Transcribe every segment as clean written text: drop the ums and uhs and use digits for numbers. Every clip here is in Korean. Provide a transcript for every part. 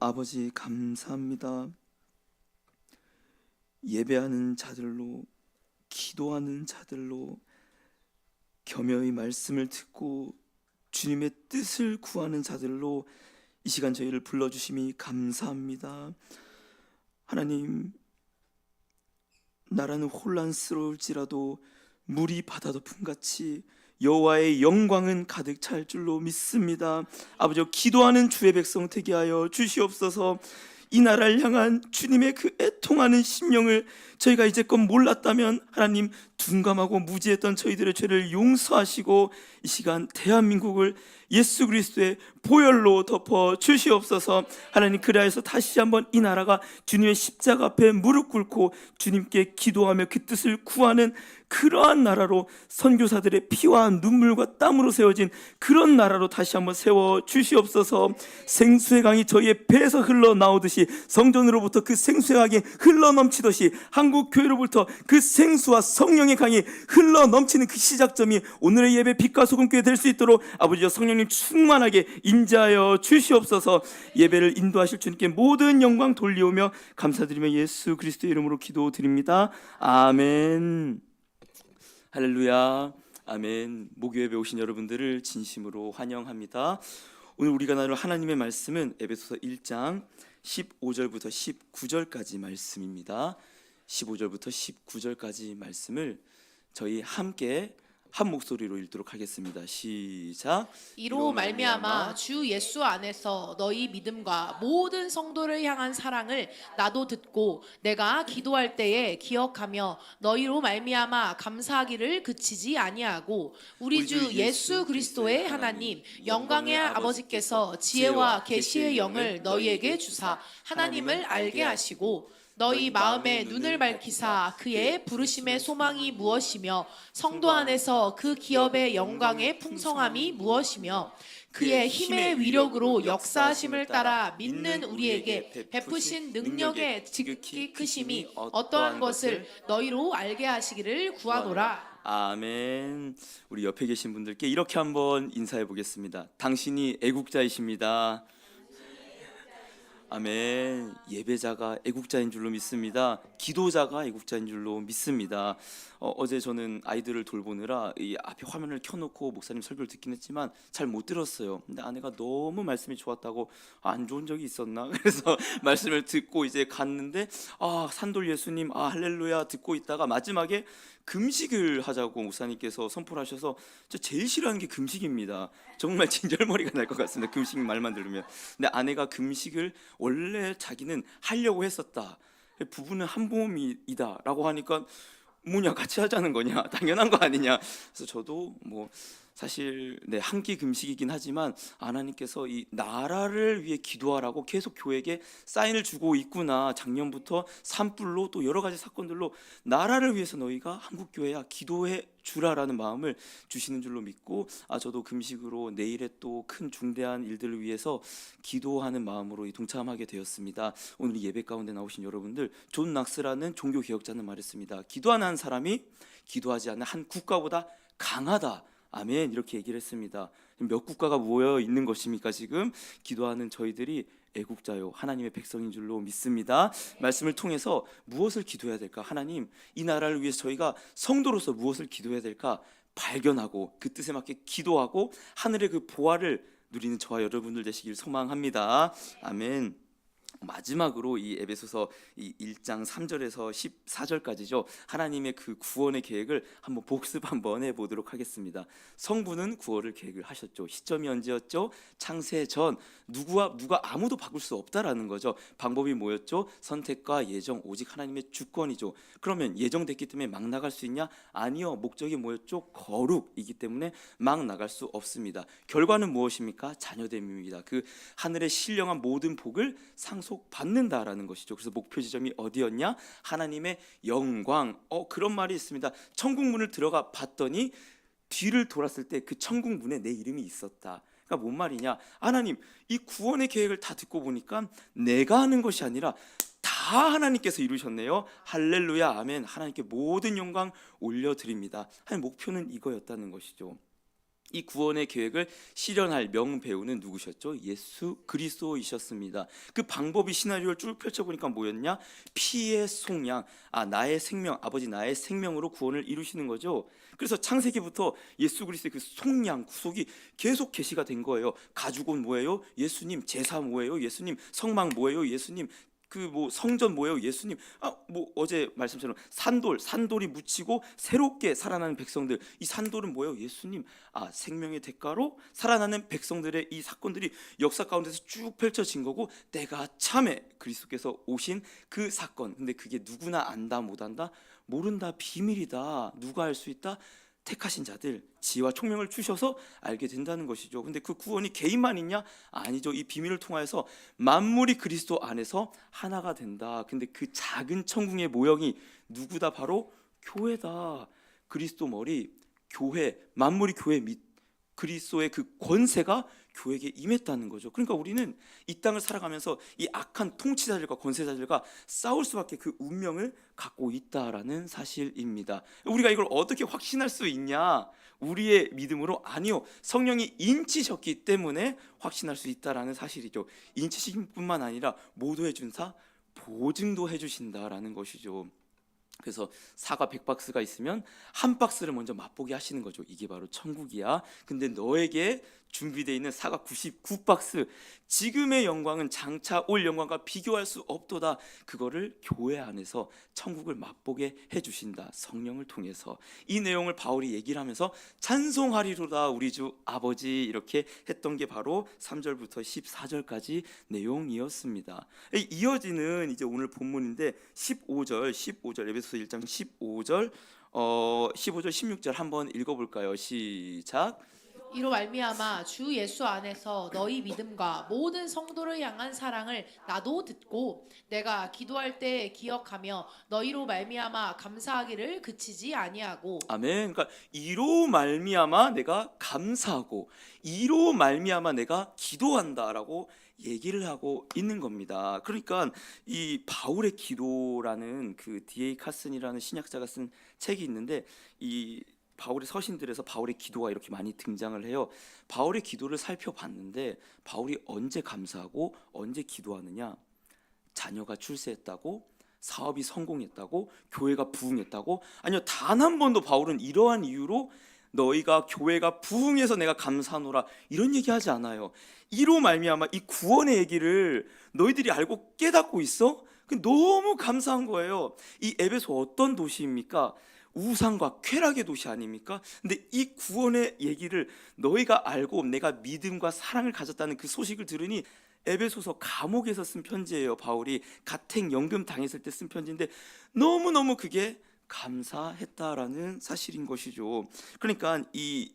아버지 감사합니다. 예배하는 자들로, 기도하는 자들로, 겸허히 말씀을 듣고 주님의 뜻을 구하는 자들로 이 시간 저희를 불러주심이 감사합니다. 하나님, 나라는 혼란스러울지라도 물이 바다 덮음같이 여호와의 영광은 가득 찰 줄로 믿습니다. 아버지, 기도하는 주의 백성 되게 하여 주시옵소서. 이 나라를 향한 주님의 그 애통하는 심령을 저희가 이제껏 몰랐다면 하나님, 둔감하고 무지했던 저희들의 죄를 용서하시고 이 시간 대한민국을 예수 그리스도의 보혈로 덮어 주시옵소서. 하나님, 그리하여서 다시 한번 이 나라가 주님의 십자가 앞에 무릎 꿇고 주님께 기도하며 그 뜻을 구하는 그러한 나라로, 선교사들의 피와 눈물과 땀으로 세워진 그런 나라로 다시 한번 세워 주시옵소서. 생수의 강이 저희의 배에서 흘러나오듯이 성전으로부터 그 생수의 강이 흘러넘치듯이 한국 교회로부터 그 생수와 성령의 강이 흘러넘치는 그 시작점이 오늘의 예배 빛과 소금교회 될 수 있도록 아버지여 성령님 충만하게 임재하여 주시옵소서. 예배를 인도하실 주님께 모든 영광 돌리오며 감사드리며 예수 그리스도의 이름으로 기도드립니다. 아멘. 할렐루야. 아멘. 목요예배 오신 여러분들을 진심으로 환영합니다. 오늘 우리가 나눌 하나님의 말씀은 에베소서 1장 15절부터 19절까지 말씀입니다. 15절부터 19절까지 말씀을 저희 함께 한 목소리로 읽도록 하겠습니다. 시작. 이로 말미암아 주 예수 안에서 너희 믿음과 모든 성도를 향한 사랑을 나도 듣고 내가 기도할 때에 기억하며 너희로 말미암아 감사하기를 그치지 아니하고 우리 주 예수 그리스도의 하나님 영광의 아버지께서 지혜와 계시의 영을 너희에게 주사 하나님을 알게 하시고 너희 마음의 눈을 밝히사 그의 부르심의 소망이 무엇이며 성도 안에서 그 기업의 영광의 풍성함이 무엇이며 그의 힘의 위력으로 역사하심을 따라 믿는 우리에게 베푸신 능력의 지극히 크심이 어떠한 것을 너희로 알게 하시기를 구하노라. 아멘. 우리 옆에 계신 분들께 이렇게 한번 인사해 보겠습니다. 당신이 애국자이십니다. 아멘. 예배자가 애국자인 줄로 믿습니다. 기도자가 애국자인 줄로 믿습니다. 어제 저는 아이들을 돌보느라 이 앞에 화면을 켜놓고 목사님 설교를 듣긴 했지만 잘 못 들었어요. 근데 아내가 너무 말씀이 좋았다고, 안 좋은 적이 있었나? 그래서 말씀을 듣고 이제 갔는데 산돌 예수님 할렐루야 듣고 있다가 마지막에 금식을 하자고 목사님께서 선포를 하셔서 저 제일 싫어하는 게 금식입니다. 정말 진절머리가 날 것 같습니다. 금식 말만 들으면. 근데 아내가 금식을 원래 자기는 하려고 했었다. 부부는 한 몸이다 라고 하니까 뭐냐, 같이 하자는 거냐, 당연한 거 아니냐. 그래서 저도 사실 한 끼 금식이긴 하지만 하나님께서 이 나라를 위해 기도하라고 계속 교회에게 사인을 주고 있구나. 작년부터 산불로 또 여러 가지 사건들로 나라를 위해서 너희가 한국교회야 기도해 주라라는 마음을 주시는 줄로 믿고 저도 금식으로 내일의 또 큰 중대한 일들을 위해서 기도하는 마음으로 동참하게 되었습니다. 오늘 예배 가운데 나오신 여러분들, 존 낙스라는 종교개혁자는 말했습니다. 기도하는 사람이 기도하지 않는 한 국가보다 강하다. 아멘. 이렇게 얘기를 했습니다. 몇 국가가 모여 있는 것입니까? 지금 기도하는 저희들이 애국자요 하나님의 백성인 줄로 믿습니다. 말씀을 통해서 무엇을 기도해야 될까? 하나님, 이 나라를 위해서 저희가 성도로서 무엇을 기도해야 될까? 발견하고 그 뜻에 맞게 기도하고 하늘의 그 보화를 누리는 저와 여러분들 되시길 소망합니다. 아멘. 마지막으로 이 에베소서 1장 3절에서 14절까지죠. 하나님의 그 구원의 계획을 한번 복습 한번 해보도록 하겠습니다. 성부는 구원을 계획을 하셨죠. 시점이 언제였죠? 창세 전. 누가 아무도 바꿀 수 없다라는 거죠. 방법이 뭐였죠? 선택과 예정, 오직 하나님의 주권이죠. 그러면 예정됐기 때문에 막 나갈 수 있냐? 아니요. 목적이 뭐였죠? 거룩이기 때문에 막 나갈 수 없습니다. 결과는 무엇입니까? 자녀됨입니다. 그 하늘의 신령한 모든 복을 상속받는다라는 것이죠. 그래서 목표 지점이 어디였냐? 하나님의 영광. 그런 말이 있습니다. 천국 문을 들어가 봤더니 뒤를 돌았을 때 그 천국 문에 내 이름이 있었다. 그러니까 뭔 말이냐? 하나님, 이 구원의 계획을 다 듣고 보니까 내가 하는 것이 아니라 다 하나님께서 이루셨네요. 할렐루야, 아멘. 하나님께 모든 영광 올려드립니다. 하나님 목표는 이거였다는 것이죠. 이 구원의 계획을 실현할 명배우는 누구셨죠? 예수 그리스도이셨습니다. 그 방법이 시나리오를 쭉 펼쳐보니까 뭐였냐? 피의 속량, 나의 생명, 아버지 나의 생명으로 구원을 이루시는 거죠. 그래서 창세기부터 예수 그리스도의 그 속량, 구속이 계속 계시가 된 거예요. 가죽옷 뭐예요? 예수님. 제사 뭐예요? 예수님. 성막 뭐예요? 예수님. 그 성전 뭐예요? 예수님. 어제 말씀처럼 산돌이 묻히고 새롭게 살아나는 백성들, 이 산돌은 뭐예요? 예수님. 생명의 대가로 살아나는 백성들의 이 사건들이 역사 가운데서 쭉 펼쳐진 거고, 때가 참에 그리스도께서 오신 그 사건. 근데 그게 누구나 안다 못한다? 모른다, 비밀이다. 누가 알 수 있다? 택하신 자들, 지혜와 총명을 주셔서 알게 된다는 것이죠. 근데 그 구원이 개인만 있냐? 아니죠. 이 비밀을 통하여서 만물이 그리스도 안에서 하나가 된다. 근데 그 작은 천궁의 모형이 누구다? 바로 교회다. 그리스도 머리, 교회, 만물이 교회 밑, 그리스도의 그 권세가 교회에게 임했다는 거죠. 그러니까 우리는 이 땅을 살아가면서 이 악한 통치자들과 권세자들과 싸울 수밖에 그 운명을 갖고 있다라는 사실입니다. 우리가 이걸 어떻게 확신할 수 있냐? 우리의 믿음으로? 아니요. 성령이 인치셨기 때문에 확신할 수 있다라는 사실이죠. 인치신 뿐만 아니라 모두의 준사 보증도 해주신다라는 것이죠. 그래서 사과 100박스가 있으면 한 박스를 먼저 맛보게 하시는 거죠. 이게 바로 천국이야. 근데 너에게 준비되어 있는 사과 99박스, 지금의 영광은 장차 올 영광과 비교할 수 없도다. 그거를 교회 안에서 천국을 맛보게 해주신다. 성령을 통해서. 이 내용을 바울이 얘기를 하면서 찬송하리로다 우리 주 아버지, 이렇게 했던 게 바로 3절부터 14절까지 내용이었습니다. 이어지는 이제 오늘 본문인데 15절 에베소서 1장 15절 16절 한번 읽어볼까요? 시작. 이로 말미암아 주 예수 안에서 너희 믿음과 모든 성도를 향한 사랑을 나도 듣고 내가 기도할 때 기억하며 너희로 말미암아 감사하기를 그치지 아니하고. 아멘. 그러니까 이로 말미암아 내가 감사하고 이로 말미암아 내가 기도한다라고 얘기를 하고 있는 겁니다. 그러니까 이 바울의 기도라는 그 D.A. 카슨이라는 신약자가 쓴 책이 있는데, 이 바울의 서신들에서 바울의 기도가 이렇게 많이 등장을 해요. 바울의 기도를 살펴봤는데 바울이 언제 감사하고 언제 기도하느냐? 자녀가 출세했다고, 사업이 성공했다고, 교회가 부흥했다고? 아니요, 단 한 번도 바울은 이러한 이유로 너희가 교회가 부흥해서 내가 감사하노라 이런 얘기하지 않아요. 이로 말미암아 이 구원의 얘기를 너희들이 알고 깨닫고 있어? 너무 감사한 거예요. 이 에베소 어떤 도시입니까? 우상과 쾌락의 도시 아닙니까? 근데 이 구원의 얘기를 너희가 알고 내가 믿음과 사랑을 가졌다는 그 소식을 들으니, 에베소서 감옥에서 쓴 편지예요. 바울이 가택 연금 당했을 때 쓴 편지인데 너무너무 그게 감사했다라는 사실인 것이죠. 그러니까 이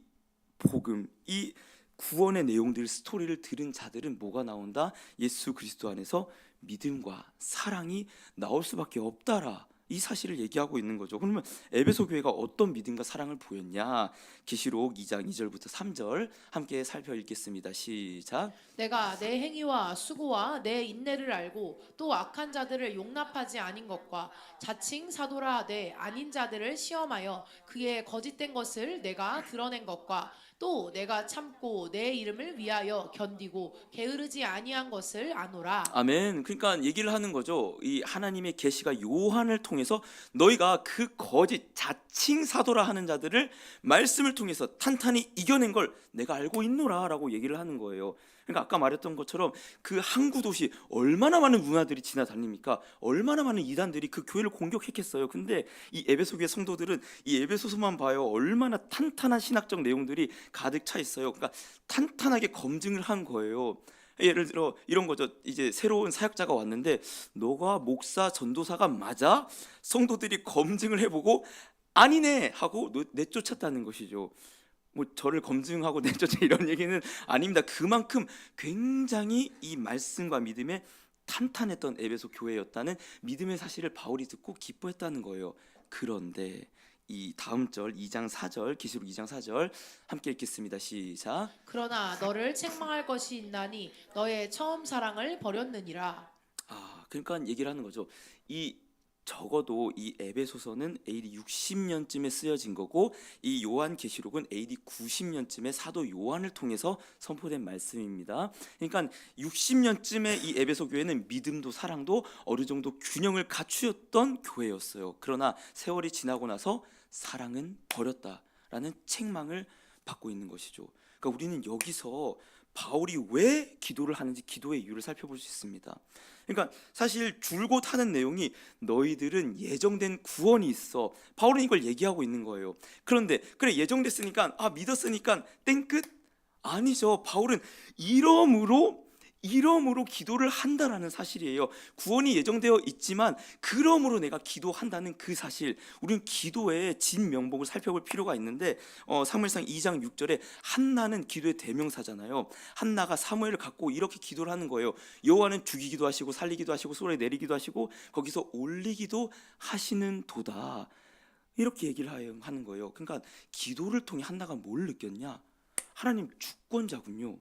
복음, 이 구원의 내용들, 스토리를 들은 자들은 뭐가 나온다? 예수 그리스도 안에서 믿음과 사랑이 나올 수밖에 없다라, 이 사실을 얘기하고 있는 거죠. 그러면 에베소 교회가 어떤 믿음과 사랑을 보였냐? 계시록 2장 2절부터 3절 함께 살펴 읽겠습니다. 시작. 내가 내 행위와 수고와 내 인내를 알고 또 악한 자들을 용납하지 아닌 것과 자칭 사도라 하되 아닌 자들을 시험하여 그의 거짓된 것을 내가 드러낸 것과 또 내가 참고 내 이름을 위하여 견디고 게으르지 아니한 것을 아노라. 아멘. 그러니까 얘기를 하는 거죠. 이 하나님의 계시가 요한을 통해서 너희가 그 거짓 자칭 사도라 하는 자들을 말씀을 통해서 탄탄히 이겨낸 걸 내가 알고 있노라라고 얘기를 하는 거예요. 그러니까 아까 말했던 것처럼 그 항구 도시 얼마나 많은 문화들이 지나다닙니까? 얼마나 많은 이단들이 그 교회를 공격했겠어요. 근데 이 에베소 교회 성도들은 이 에베소서만 봐요. 얼마나 탄탄한 신학적 내용들이 가득 차 있어요. 그러니까 탄탄하게 검증을 한 거예요. 예를 들어 이런 거죠. 이제 새로운 사역자가 왔는데 너가 목사 전도사가 맞아? 성도들이 검증을 해보고 아니네 하고 내쫓았다는 것이죠. 저를 검증하고 내쫓아 이런 얘기는 아닙니다. 그만큼 굉장히 이 말씀과 믿음에 탄탄했던 에베소 교회였다는 믿음의 사실을 바울이 듣고 기뻐했다는 거예요. 그런데 이 다음 절 2장 4절 계시록 2장 4절 함께 읽겠습니다. 시작. 그러나 너를 책망할 것이 있나니 너의 처음 사랑을 버렸느니라. 그러니까 얘기를 하는 거죠. 이 적어도 이 에베소서는 AD 60년쯤에 쓰여진 거고 이 요한계시록은 AD 90년쯤에 사도 요한을 통해서 선포된 말씀입니다. 그러니까 60년쯤에 이 에베소 교회는 믿음도 사랑도 어느 정도 균형을 갖추었던 교회였어요. 그러나 세월이 지나고 나서 사랑은 버렸다라는 책망을 받고 있는 것이죠. 그러니까 우리는 여기서 바울이 왜 기도를 하는지 기도의 이유를 살펴볼 수 있습니다. 그러니까 사실 줄곧 하는 내용이 너희들은 예정된 구원이 있어. 바울은 이걸 얘기하고 있는 거예요. 그런데 그래 예정됐으니까 믿었으니까 땡끝? 아니죠. 바울은 이러므로 기도를 한다라는 사실이에요. 구원이 예정되어 있지만 그러므로 내가 기도한다는 그 사실, 우리는 기도의 진명복을 살펴볼 필요가 있는데 사무엘상 2장 6절에 한나는 기도의 대명사잖아요. 한나가 사무엘을 갖고 이렇게 기도를 하는 거예요. 여호와는 죽이기도 하시고 살리기도 하시고 쏟아 내리기도 하시고 거기서 올리기도 하시는 도다, 이렇게 얘기를 하는 거예요. 그러니까 기도를 통해 한나가 뭘 느꼈냐? 하나님 주권자군요.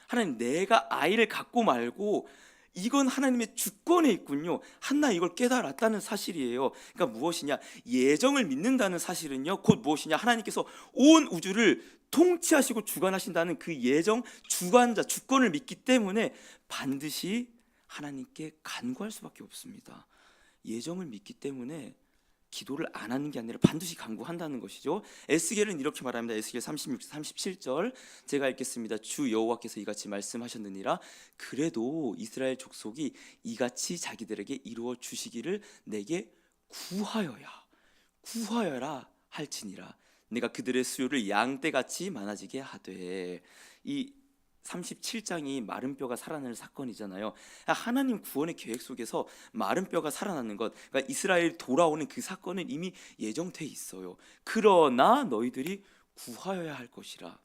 하나님, 내가 아이를 갖고 말고 이건 하나님의 주권에 있군요. 한나 이걸 깨달았다는 사실이에요. 그러니까 무엇이냐? 예정을 믿는다는 사실은요, 곧 무엇이냐? 하나님께서 온 우주를 통치하시고 주관하신다는 그 예정, 주관자, 주권을 믿기 때문에 반드시 하나님께 간구할 수밖에 없습니다. 예정을 믿기 때문에 기도를 안 하는 게 아니라 반드시 간구한다는 것이죠. 에스겔은 이렇게 말합니다. 에스겔 36절 37절 제가 읽겠습니다. 주 여호와께서 이같이 말씀하셨느니라. 그래도 이스라엘 족속이 이같이 자기들에게 이루어 주시기를 내게 구하여라 할지니라. 내가 그들의 수요를 양떼같이 많아지게 하되. 이 37장이 마른 뼈가 살아나는 사건이잖아요. 하나님 구원의 계획 속에서 마른 뼈가 살아나는 것, 그러니까 이스라엘이 돌아오는 그 사건은 이미 예정돼 있어요. 그러나 너희들이 구하여야 할 것이라.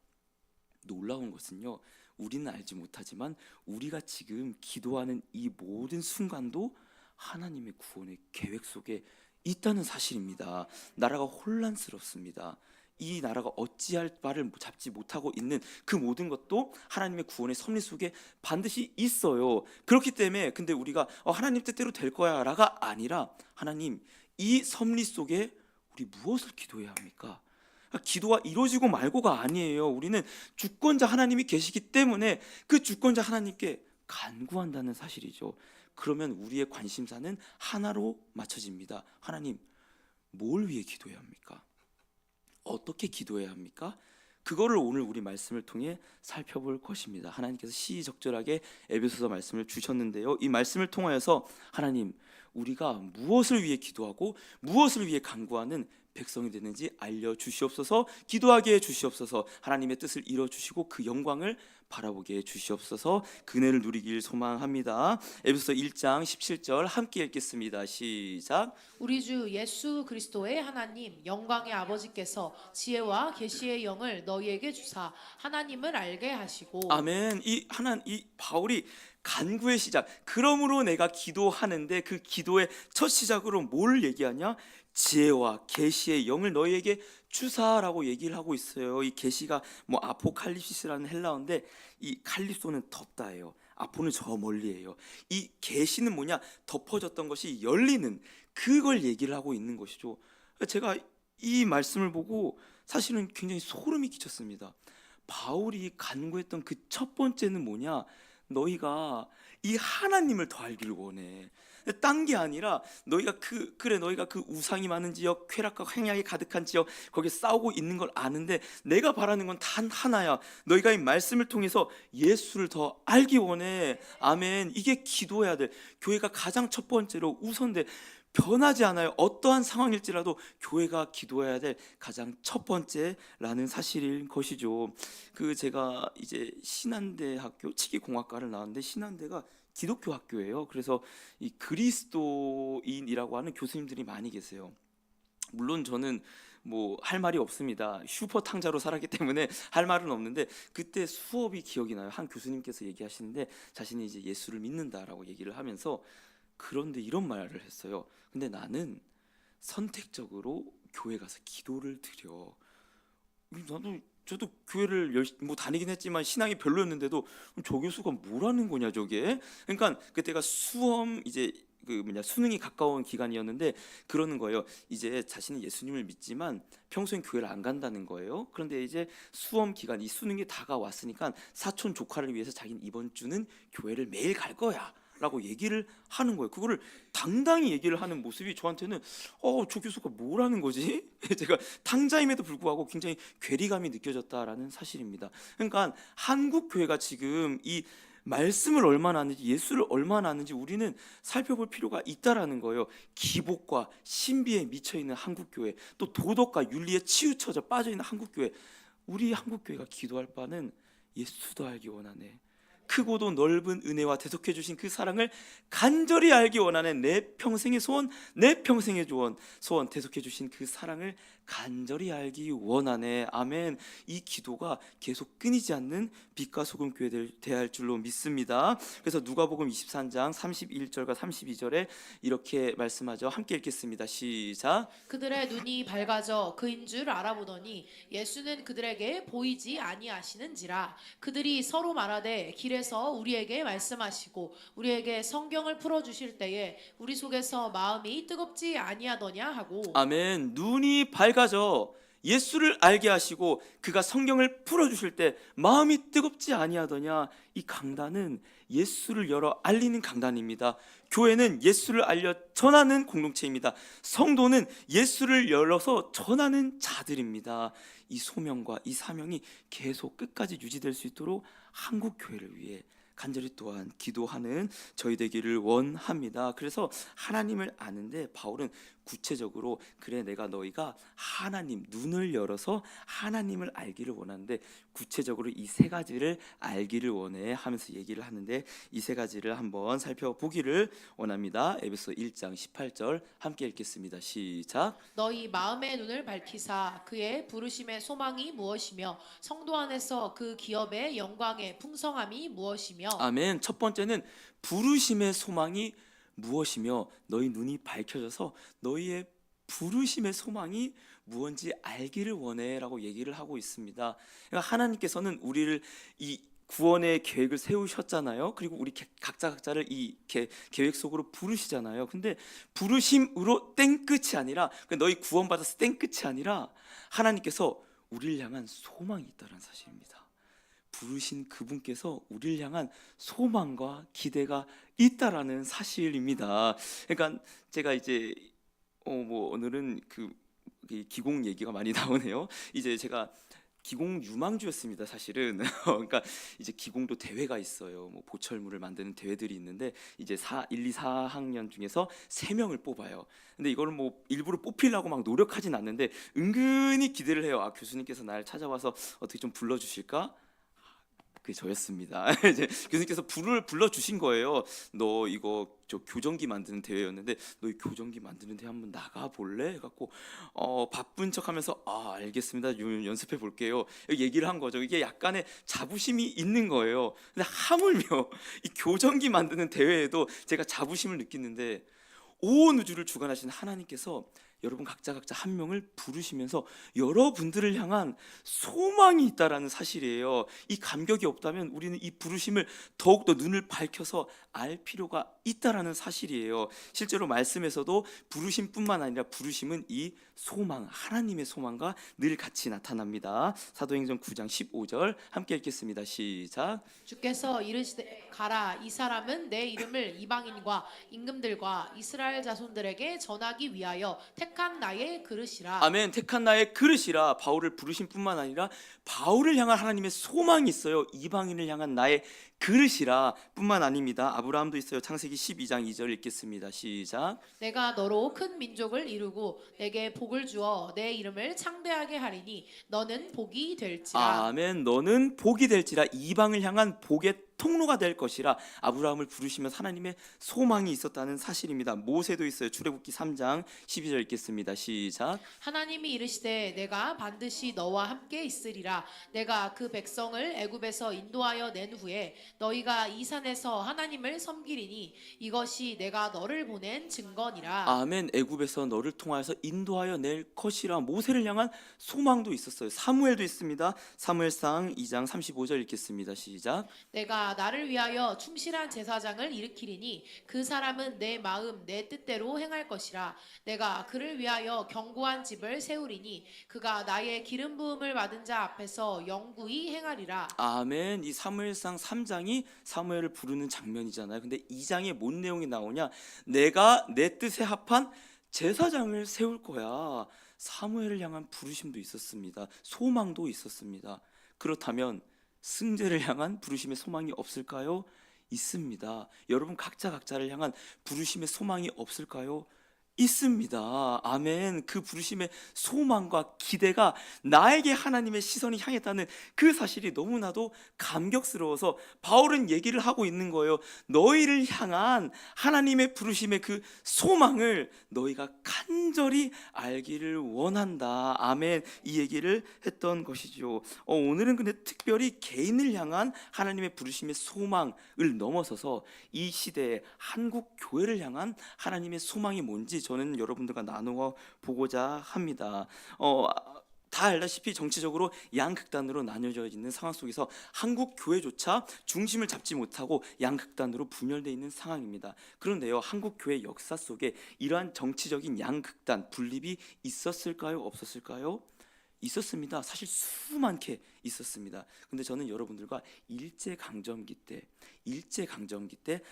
놀라운 것은요, 우리는 알지 못하지만 우리가 지금 기도하는 이 모든 순간도 하나님의 구원의 계획 속에 있다는 사실입니다. 나라가 혼란스럽습니다. 이 나라가 어찌할 바를 잡지 못하고 있는 그 모든 것도 하나님의 구원의 섭리 속에 반드시 있어요. 그렇기 때문에 근데 우리가 하나님 뜻대로 될 거야 라가 아니라, 하나님, 이 섭리 속에 우리 무엇을 기도해야 합니까? 기도가 이루어지고 말고가 아니에요. 우리는 주권자 하나님이 계시기 때문에 그 주권자 하나님께 간구한다는 사실이죠. 그러면 우리의 관심사는 하나로 맞춰집니다. 하나님, 뭘 위해 기도해야 합니까? 어떻게 기도해야 합니까? 그거를 오늘 우리 말씀을 통해 살펴볼 것입니다. 하나님께서 시의적절하게 에베소서 말씀을 주셨는데요, 이 말씀을 통하여서 하나님, 우리가 무엇을 위해 기도하고 무엇을 위해 간구하는 백성이 되는지 알려주시옵소서. 기도하게 해주시옵소서. 하나님의 뜻을 이뤄주시고 그 영광을 바라보게 해주시옵소서. 그네를 누리길 소망합니다. 에베소서 1장 17절 함께 읽겠습니다. 시작. 우리 주 예수 그리스도의 하나님 영광의 아버지께서 지혜와 계시의 영을 너희에게 주사 하나님을 알게 하시고. 아멘. 이 바울이 간구의 시작, 그러므로 내가 기도하는데 그 기도의 첫 시작으로 뭘 얘기하냐? 지혜와 계시의 영을 너희에게 주사라고 얘기를 하고 있어요. 이 계시가 아포칼립시스라는 헬라어인데, 이 칼립소는 덮다예요. 아포는 저 멀리예요. 이 계시는 뭐냐? 덮어졌던 것이 열리는, 그걸 얘기를 하고 있는 것이죠. 제가 이 말씀을 보고 사실은 굉장히 소름이 끼쳤습니다. 바울이 간구했던 그 첫 번째는 뭐냐? 너희가 이 하나님을 더 알기를 원해. 딴 게 아니라 너희가 너희가 그 우상이 많은 지역, 쾌락과 횡약이 가득한 지역, 거기에 싸우고 있는 걸 아는데 내가 바라는 건 단 하나야. 너희가 이 말씀을 통해서 예수를 더 알기 원해. 아멘. 이게 기도해야 돼. 교회가 가장 첫 번째로 우선돼. 변하지 않아요. 어떠한 상황일지라도 교회가 기도해야 될 가장 첫 번째라는 사실인 것이죠. 제가 이제 신한대학교 치기공학과를 나왔는데, 신한대가 기독교 학교예요. 그래서 이 그리스도인이라고 하는 교수님들이 많이 계세요. 물론 저는 할 말이 없습니다. 슈퍼 탕자로 살았기 때문에 할 말은 없는데, 그때 수업이 기억이 나요. 한 교수님께서 얘기하시는데 자신이 이제 예수를 믿는다라고 얘기를 하면서, 그런데 이런 말을 했어요. 근데 나는 선택적으로 교회 가서 기도를 드려. 저도 교회를 열심히 다니긴 했지만 신앙이 별로였는데도 저 교수가 뭐라는 거냐 저게. 그러니까 그때가 수험 이제 수능이 가까운 기간이었는데 그러는 거예요. 이제 자신은 예수님을 믿지만 평소엔 교회를 안 간다는 거예요. 그런데 이제 수험 기간, 이 수능이 다가왔으니까 사촌 조카를 위해서 자기는 이번 주는 교회를 매일 갈 거야 라고 얘기를 하는 거예요. 그거를 당당히 얘기를 하는 모습이 저한테는 저 교수가 뭐라는 거지? 제가 탕자임에도 불구하고 굉장히 괴리감이 느껴졌다라는 사실입니다. 그러니까 한국 교회가 지금 이 말씀을 얼마나 아는지, 예수를 얼마나 아는지 우리는 살펴볼 필요가 있다라는 거예요. 기복과 신비에 미쳐 있는 한국 교회, 또 도덕과 윤리에 치우쳐져 빠져 있는 한국 교회. 우리 한국 교회가 기도할 바는 예수도 알기 원하네. 크고도 넓은 은혜와 대속해 주신 그 사랑을 간절히 알기 원하는 내 평생의 소원, 내 평생의 소원 대속해 주신 그 사랑을 간절히 알기 원하네. 아멘. 이 기도가 계속 끊이지 않는 빛과 소금 교회 되할 줄로 믿습니다. 그래서 누가복음 23장 31절과 32절에 이렇게 말씀하죠. 함께 읽겠습니다. 시작. 그들의 눈이 밝아져 그인 줄 알아보더니 예수는 그들에게 보이지 아니하시는지라. 그들이 서로 말하되 길에서 우리에게 말씀하시고 우리에게 성경을 풀어주실 때에 우리 속에서 마음이 뜨겁지 아니하더냐 하고. 아멘. 눈이 밝아져 예수를 알게 하시고 그가 성경을 풀어주실 때 마음이 뜨겁지 아니하더냐. 이 강단은 예수를 열어 알리는 강단입니다. 교회는 예수를 알려 전하는 공동체입니다. 성도는 예수를 열어서 전하는 자들입니다. 이 소명과 이 사명이 계속 끝까지 유지될 수 있도록 한국 교회를 위해 간절히 또한 기도하는 저희 되기를 원합니다. 그래서 하나님을 아는데 바울은 구체적으로 그래 내가 너희가 하나님 눈을 열어서 하나님을 알기를 원하는데 구체적으로 이 세 가지를 알기를 원해 하면서 얘기를 하는데 이 세 가지를 한번 살펴보기를 원합니다. 에베소 1장 18절 함께 읽겠습니다. 시작. 너희 마음의 눈을 밝히사 그의 부르심의 소망이 무엇이며 성도 안에서 그 기업의 영광의 풍성함이 무엇이며. 아멘. 첫 번째는 부르심의 소망이 무엇이며 너희 눈이 밝혀져서 너희의 부르심의 소망이 무엇인지 알기를 원해라고 얘기를 하고 있습니다. 그러니까 하나님께서는 우리를 이 구원의 계획을 세우셨잖아요. 그리고 우리 각자를 이 계획 속으로 부르시잖아요. 근데 부르심으로 땡끝이 아니라 너희 구원받아서 땡끝이 아니라 하나님께서 우리를 향한 소망이 있다는 사실입니다. 부르신 그분께서 우리를 향한 소망과 기대가 있다라는 사실입니다. 그러니까 제가 이제 오늘은 기공 얘기가 많이 나오네요. 이제 제가 기공 유망주였습니다. 사실은 그러니까 이제 기공도 대회가 있어요. 뭐 보철물을 만드는 대회들이 있는데 이제 1, 2, 4학년 중에서 3명을 뽑아요. 근데 이거를 뭐 일부러 뽑히려고 막 노력하진 않는데 은근히 기대를 해요. 교수님께서 날 찾아와서 어떻게 좀 불러주실까? 그게 저였습니다. 이제 교수님께서 불러 주신 거예요. 너 이거 교정기 만드는 대회였는데 너 이 교정기 만드는 대회 한번 나가 볼래? 해갖고 바쁜 척하면서 알겠습니다. 연습해 볼게요. 얘기를 한 거죠. 이게 약간의 자부심이 있는 거예요. 근데 하물며 이 교정기 만드는 대회에도 제가 자부심을 느끼는데 온 우주를 주관하신 하나님께서 여러분 각자 한 명을 부르시면서 여러분들을 향한 소망이 있다라는 사실이에요. 이 감격이 없다면 우리는 이 부르심을 더욱더 눈을 밝혀서 알 필요가 있다라는 사실이에요. 실제로 말씀에서도 부르심뿐만 아니라 부르심은 이 소망, 하나님의 소망과 늘 같이 나타납니다. 사도행전 9장 15절 함께 읽겠습니다. 시작. 주께서 이르시되 가라 이 사람은 내 이름을 이방인과 임금들과 이스라엘 자손들에게 전하기 위하여 택한 나의 그릇이라. 아멘. 택한 나의 그릇이라. 바울을 부르신 뿐만 아니라 바울을 향한 하나님의 소망이 있어요. 이방인을 향한 나의 그릇이라 뿐만 아닙니다. 아브라함도 있어요. 창세기 12장 2절 읽겠습니다. 시작. 내가 너로 큰 민족을 이루고 내게 복을 주어 내 이름을 창대하게 하리니 너는 복이 될지라. 아멘. 너는 복이 될지라. 이방을 향한 복의 통로가 될 것이라. 아브라함을 부르시면서 하나님의 소망이 있었다는 사실입니다. 모세도 있어요. 출애굽기 3장 12절 읽겠습니다. 시작. 하나님이 이르시되 내가 반드시 너와 함께 있으리라. 내가 그 백성을 애굽에서 인도하여 낸 후에 너희가 이 산에서 하나님을 섬기리니 이것이 내가 너를 보낸 증거니라. 아멘. 애굽에서 너를 통하여서 인도하여 낼 것이라. 모세를 향한 소망도 있었어요. 사무엘도 있습니다. 사무엘상 2장 35절 읽겠습니다. 시작. 내가 내가 나를 위하여 충실한 제사장을 일으키리니 그 사람은 내 마음 내 뜻대로 행할 것이라. 내가 그를 위하여 견고한 집을 세우리니 그가 나의 기름 부음을 받은 자 앞에서 영구히 행하리라. 아멘. 이 사무엘상 3장이 사무엘을 부르는 장면이잖아요. 근데 2장에 뭔 내용이 나오냐? 내가 내 뜻에 합한 제사장을 세울 거야. 사무엘을 향한 부르심도 있었습니다. 소망도 있었습니다. 그렇다면 승재를 향한 부르심의 소망이 없을까요? 있습니다. 여러분 각자를 향한 부르심의 소망이 없을까요? 있습니다. 아멘. 그 부르심의 소망과 기대가 나에게 하나님의 시선이 향했다는 그 사실이 너무나도 감격스러워서 바울은 얘기를 하고 있는 거예요. 너희를 향한 하나님의 부르심의 그 소망을 너희가 간절히 알기를 원한다. 아멘. 이 얘기를 했던 것이죠. 오늘은 근데 특별히 개인을 향한 하나님의 부르심의 소망을 넘어서서 이 시대의 한국 교회를 향한 하나님의 소망이 뭔지 저는 여러분들과 나누어 보고자 합니다. 다 알다시피 정치적으로 양극단으로 나뉘어져 있는 상황 속에서 한국 교회조차 중심을 잡지 못하고 양극단으로 분열되어 있는 상황입니다. 그런데요, 한국 교회 역사 속에 이러한 정치적인 양극단 분립이 있었을까요? 없었을까요? 있었습니다. 사실 수많게 있었습니다. 근데 저는 여러분들과 일제강점기 때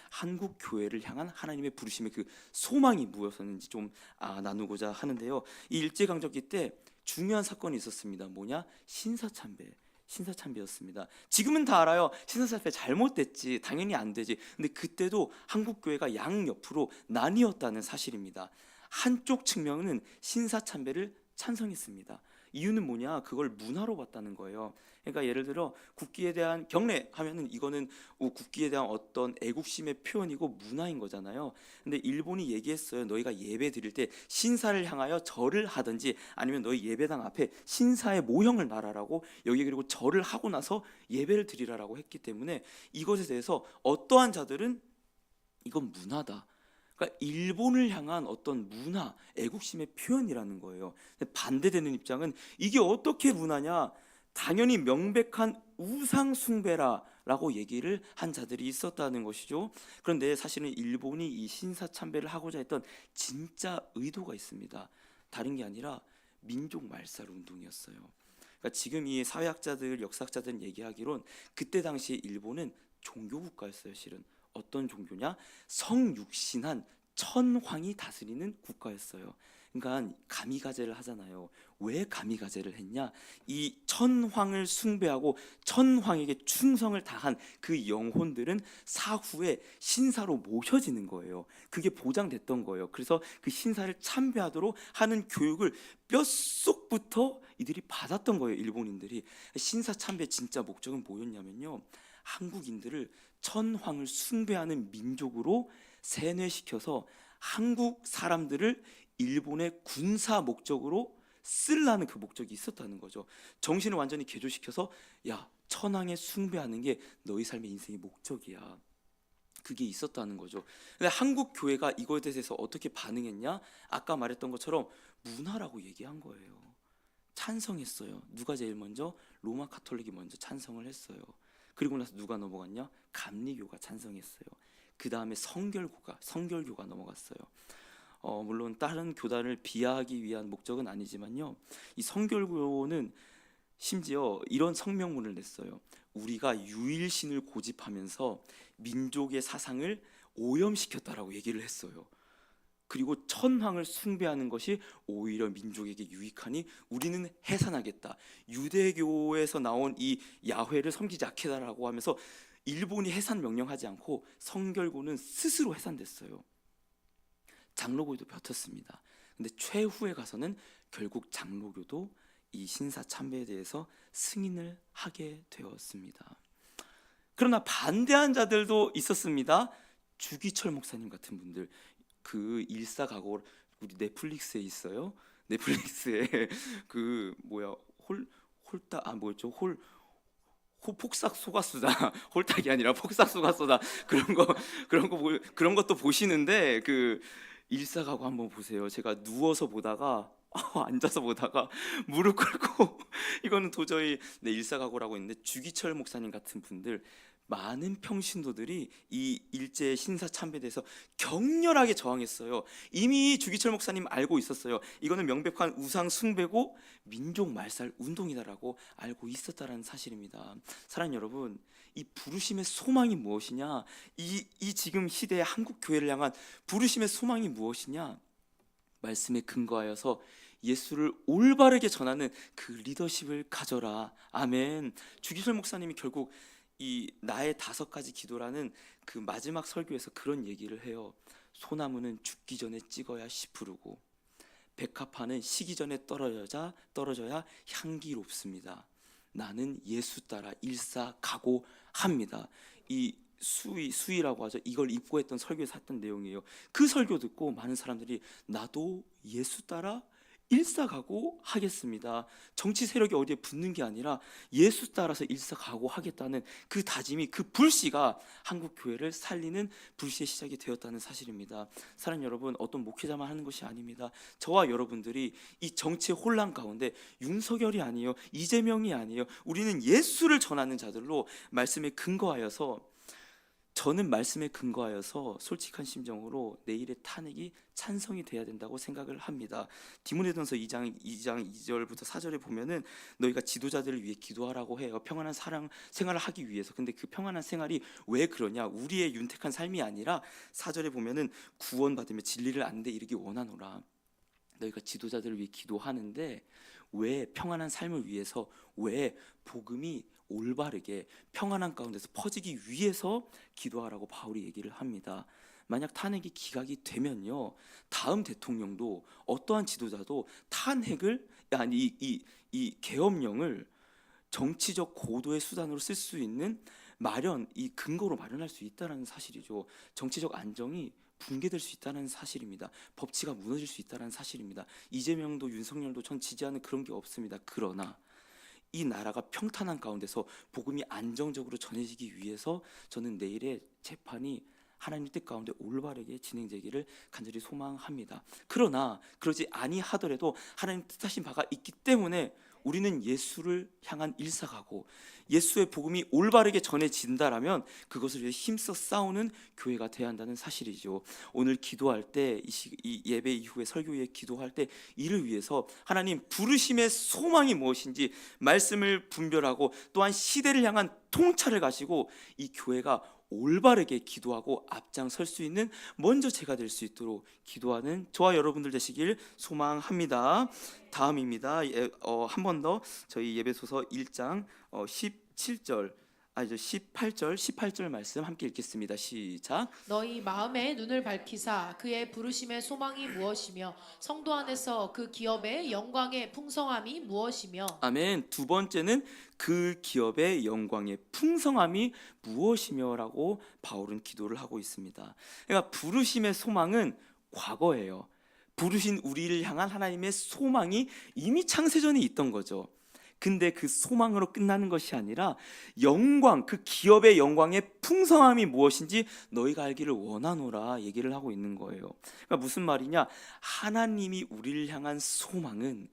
한국 교회를 향한 하나님의 부르심의 그 소망이 무엇이었는지 좀 나누고자 하는데요. 이 일제강점기 때 중요한 사건이 있었습니다. 뭐냐? 신사참배였습니다. 지금은 다 알아요. 신사참배 잘못됐지, 당연히 안 되지. 근데 그때도 한국 교회가 양옆으로 나뉘었다는 사실입니다. 한쪽 측면은 신사참배를 찬성했습니다. 이유는 뭐냐? 그걸 문화로 봤다는 거예요. 그러니까 예를 들어 국기에 대한 경례 하면은 이거는 국기에 대한 어떤 애국심의 표현이고 문화인 거잖아요. 근데 일본이 얘기했어요. 너희가 예배 드릴 때 신사를 향하여 절을 하든지 아니면 너희 예배당 앞에 신사의 모형을 놔라라고, 여기 그리고 절을 하고 나서 예배를 드리라라고 했기 때문에 이것에 대해서 어떠한 자들은 이건 문화다, 그러니까 일본을 향한 어떤 문화, 애국심의 표현이라는 거예요. 근데 반대되는 입장은 이게 어떻게 문화냐? 당연히 명백한 우상 숭배라라고 얘기를 한 자들이 있었다는 것이죠. 그런데 사실은 일본이 이 신사참배를 하고자 했던 진짜 의도가 있습니다. 다른 게 아니라 민족 말살 운동이었어요. 그러니까 지금 이 사회학자들, 역사학자들은 얘기하기론 그때 당시 일본은 종교 국가였어요. 실은 어떤 종교냐? 성육신한 천황이 다스리는 국가였어요. 그러니까 가미가제를 하잖아요. 왜 가미가제를 했냐? 이 천황을 숭배하고 천황에게 충성을 다한 그 영혼들은 사후에 신사로 모셔지는 거예요. 그게 보장됐던 거예요. 그래서 그 신사를 참배하도록 하는 교육을 뼛속부터 이들이 받았던 거예요. 일본인들이. 신사 참배 진짜 목적은 뭐였냐면요, 한국인들을 천황을 숭배하는 민족으로 세뇌시켜서 한국 사람들을 일본의 군사 목적으로 쓰려는 그 목적이 있었다는 거죠. 정신을 완전히 개조시켜서 야, 천황에 숭배하는 게 너희 삶의 인생의 목적이야. 그게 있었다는 거죠. 근데 한국 교회가 이거에 대해서 어떻게 반응했냐? 아까 말했던 것처럼 문화라고 얘기한 거예요. 찬성했어요. 누가 제일 먼저? 로마 카톨릭이 먼저 찬성을 했어요. 그리고 나서 누가 넘어갔냐? 감리교가 찬성했어요. 그 다음에 성결교가 넘어갔어요. 물론 다른 교단을 비하하기 위한 목적은 아니지만요, 이 성결교는 심지어 이런 성명문을 냈어요. 우리가 유일신을 고집하면서 민족의 사상을 오염시켰다라고 얘기를 했어요. 그리고 천황을 숭배하는 것이 오히려 민족에게 유익하니 우리는 해산하겠다. 유대교에서 나온 이 야훼를 섬기지 않겠다라고 하면서 일본이 해산 명령하지 않고 성결교는 스스로 해산됐어요. 장로교도 벼텄습니다. 근데 최후에 가서는 결국 장로교도 이 신사 참배에 대해서 승인을 하게 되었습니다. 그러나 반대한 자들도 있었습니다. 주기철 목사님 같은 분들, 그 일사각오, 우리 넷플릭스에 있어요. 넷플릭스에 그 폭삭 속았수다. 홀딱이 아니라 폭삭 속았수다. 그런 것도 보시는데 그 일사각오 한번 보세요. 제가 누워서 보다가 앉아서 보다가 무릎 꿇고 이거는 도저히 일사각오라고 했는데, 주기철 목사님 같은 분들 많은 평신도들이 이 일제 신사 참배에 대해서 격렬하게 저항했어요. 이미 주기철 목사님 알고 있었어요. 이거는 명백한 우상 숭배고 민족 말살 운동이다라고 알고 있었다라는 사실입니다. 사랑하는 여러분, 이 부르심의 소망이 무엇이냐? 이 지금 시대의 한국 교회를 향한 부르심의 소망이 무엇이냐? 말씀에 근거하여서 예수를 올바르게 전하는 그 리더십을 가져라. 아멘. 주기철 목사님이 결국 이 나의 5가지 기도라는 그 마지막 설교에서 그런 얘기를 해요. 소나무는 죽기 전에 찍어야 씨 푸르고 백합화는 시기 전에 떨어져야 향기롭습니다. 나는 예수 따라 일사각오합니다. 이 수의라고 하죠. 이걸 입고했던 설교에서 했던 내용이에요. 그 설교 듣고 많은 사람들이 나도 예수 따라 일사각오하겠습니다. 정치 세력이 어디에 붙는 게 아니라 예수 따라서 일사각오하겠다는 그 다짐이, 그 불씨가 한국 교회를 살리는 불씨의 시작이 되었다는 사실입니다. 사랑하는 여러분, 어떤 목회자만 하는 것이 아닙니다. 저와 여러분들이 이 정치의 혼란 가운데 윤석열이 아니에요, 이재명이 아니에요, 우리는 예수를 전하는 자들로 말씀에 근거하여서, 저는 말씀에 근거하여서 솔직한 심정으로 내일의 탄핵이 찬성이 돼야 된다고 생각을 합니다. 디모데전서 2장 2절부터 4절에 보면은 너희가 지도자들을 위해 기도하라고 해요. 평안한 생활을 하기 위해서. 근데 그 평안한 생활이 왜 그러냐? 우리의 윤택한 삶이 아니라 4절에 보면은 구원받으며 진리를 아는 데 이르기 원하노라. 너희가 지도자들을 위해 기도하는데 왜 평안한 삶을 위해서, 왜 복음이 올바르게 평안한 가운데서 퍼지기 위해서 기도하라고 바울이 얘기를 합니다. 만약 탄핵이 기각이 되면요, 다음 대통령도 어떠한 지도자도 탄핵을, 아니 이 계엄령을 정치적 고도의 수단으로 쓸 수 있는 이 근거로 마련할 수 있다는 사실이죠. 정치적 안정이 붕괴될 수 있다는 사실입니다. 법치가 무너질 수 있다는 사실입니다. 이재명도 윤석열도 전 지지하는 그런 게 없습니다. 그러나 이 나라가 평탄한 가운데서 복음이 안정적으로 전해지기 위해서 저는 내일의 재판이 하나님 뜻 가운데 올바르게 진행되기를 간절히 소망합니다. 그러나 그러지 아니하더라도 하나님 뜻하신 바가 있기 때문에 우리는 예수를 향한 일사가고 예수의 복음이 올바르게 전해진다라면 그것을 위해 힘써 싸우는 교회가 돼야 한다는 사실이죠. 오늘 기도할 때, 이 예배 이후에 설교 후에 기도할 때 이를 위해서 하나님 부르심의 소망이 무엇인지 말씀을 분별하고 또한 시대를 향한 통찰을 가지고 이 교회가 올바르게 기도하고 앞장설 수 있는 먼저 제가 될 수 있도록 기도하는 저와 여러분들 되시길 소망합니다. 다음입니다. 한 번 더 저희 예배소서 1장 18절 말씀 함께 읽겠습니다. 시작. 너희 마음의 눈을 밝히사 그의 부르심의 소망이 무엇이며 성도 안에서 그 기업의 영광의 풍성함이 무엇이며. 아멘. 두 번째는 그 기업의 영광의 풍성함이 무엇이며라고 바울은 기도를 하고 있습니다. 그러니까 부르심의 소망은 과거예요. 부르신 우리를 향한 하나님의 소망이 이미 창세전에 있던 거죠. 근데 그 소망으로 끝나는 것이 아니라 영광, 그 기업의 영광의 풍성함이 무엇인지 너희가 알기를 원하노라 얘기를 하고 있는 거예요. 그러니까 무슨 말이냐? 하나님이 우리를 향한 소망은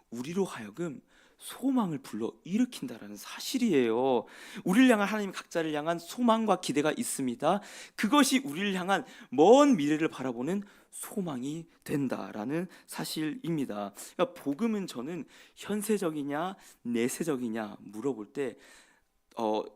우리로 하여금 소망을 불러 일으킨다라는 사실이에요. 우리를 향한 하나님 각자를 향한 소망과 기대가 있습니다. 그것이 우리를 향한 먼 미래를 바라보는 소망이 된다라는 사실입니다. 그러니까 복음은 저는 현세적이냐 내세적이냐 물어볼 때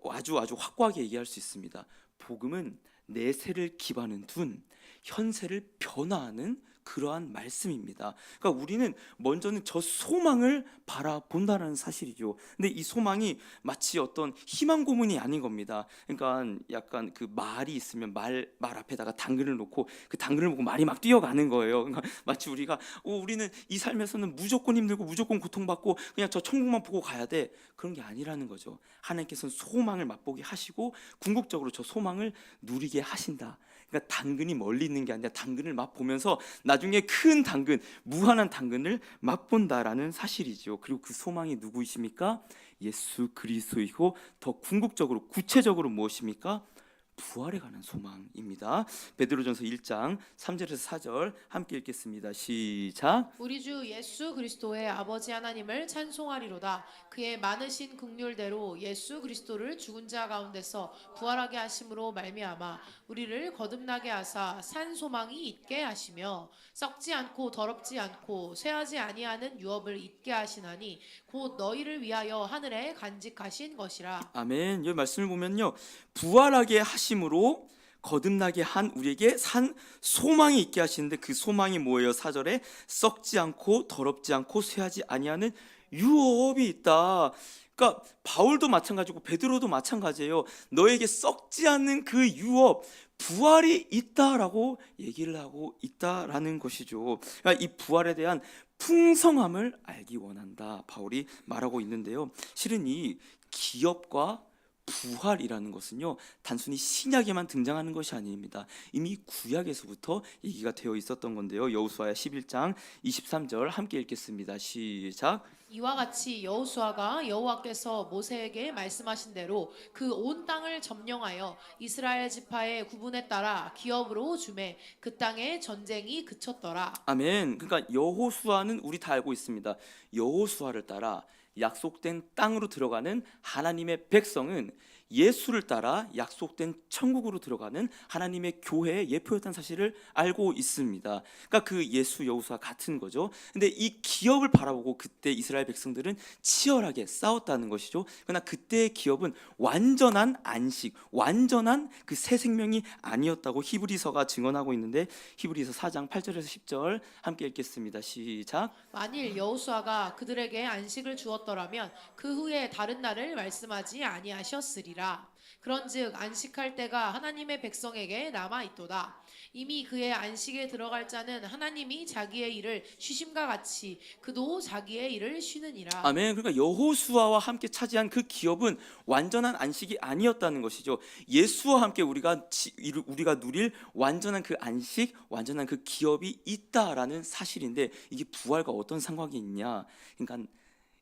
아주 확고하게 얘기할 수 있습니다. 복음은 내세를 기반은 둔 현세를 변화하는 그러한 말씀입니다. 그러니까 우리는 먼저는 저 소망을 바라본다는 사실이죠. 근데 이 소망이 마치 어떤 희망 고문이 아닌 겁니다. 그러니까 약간 그 말이 있으면 말 앞에다가 당근을 놓고 그 당근을 보고 말이 막 뛰어가는 거예요. 그러니까 마치 우리는 이 삶에서는 무조건 힘들고 무조건 고통받고 그냥 저 천국만 보고 가야 돼, 그런 게 아니라는 거죠. 하나님께서는 소망을 맛보게 하시고 궁극적으로 저 소망을 누리게 하신다. 그러니까 당근이 멀리 있는 게 아니라 당근을 맛보면서 나중에 큰 당근, 무한한 당근을 맛본다라는 사실이죠. 그리고 그 소망이 누구이십니까? 예수 그리스도이고 더 궁극적으로 구체적으로 무엇입니까? 부활에 관한 소망입니다. 베드로전서 1장 3절에서 4절 함께 읽겠습니다. 시작. 우리 주 예수 그리스도의 아버지 하나님을 찬송하리로다. 그의 많으신 긍휼대로 예수 그리스도를 죽은 자 가운데서 부활하게 하심으로 말미암아 우리를 거듭나게 하사 산 소망이 있게 하시며 썩지 않고 더럽지 않고 쇠하지 아니하는 유업을 있게 하시나니 곧 너희를 위하여 하늘에 간직하신 것이라. 아멘. 이 말씀을 보면요, 부활하게 하심으로 거듭나게 한 우리에게 산 소망이 있게 하시는데 그 소망이 뭐예요? 4절에 썩지 않고 더럽지 않고 쇠하지 아니하는 유업이 있다. 그러니까 바울도 마찬가지고 베드로도 마찬가지예요. 너에게 썩지 않는 그 유업, 부활이 있다라고 얘기를 하고 있다라는 것이죠. 그러니까 이 부활에 대한 풍성함을 알기 원한다, 바울이 말하고 있는데요. 실은 이 기업과 부활이라는 것은요, 단순히 신약에만 등장하는 것이 아닙니다. 이미 구약에서부터 얘기가 되어 있었던 건데요. 여호수아 11장 23절 함께 읽겠습니다. 시작. 이와 같이 여호수아가 여호와께서 모세에게 말씀하신 대로 그 온 땅을 점령하여 이스라엘 지파의 구분에 따라 기업으로 주매 그 땅에 전쟁이 그쳤더라. 아멘. 그러니까 여호수아는 우리 다 알고 있습니다. 여호수아를 따라 약속된 땅으로 들어가는 하나님의 백성은 예수를 따라 약속된 천국으로 들어가는 하나님의 교회의 예표였다는 사실을 알고 있습니다. 그러니까 그 예수 여호수아 같은 거죠. 근데 이 기업을 바라보고 그때 이스라엘 백성들은 치열하게 싸웠다는 것이죠. 그러나 그때의 기업은 완전한 안식, 완전한 그 새 생명이 아니었다고 히브리서가 증언하고 있는데, 히브리서 4장 8절에서 10절 함께 읽겠습니다. 시작. 만일 여호수아가 그들에게 안식을 주었더라면 그 후에 다른 날을 말씀하지 아니하셨으리라. 그런즉 안식할 때가 하나님의 백성에게 남아 있도다. 이미 그의 안식에 들어갈 자는 하나님이 자기의 일을 쉬심과 같이 그도 자기의 일을 쉬느니라. 아멘. 그러니까 여호수아와 함께 차지한 그 기업은 완전한 안식이 아니었다는 것이죠. 예수와 함께 우리가 누릴 완전한 그 안식, 완전한 그 기업이 있다라는 사실인데, 이게 부활과 어떤 상관이 있냐? 그러니까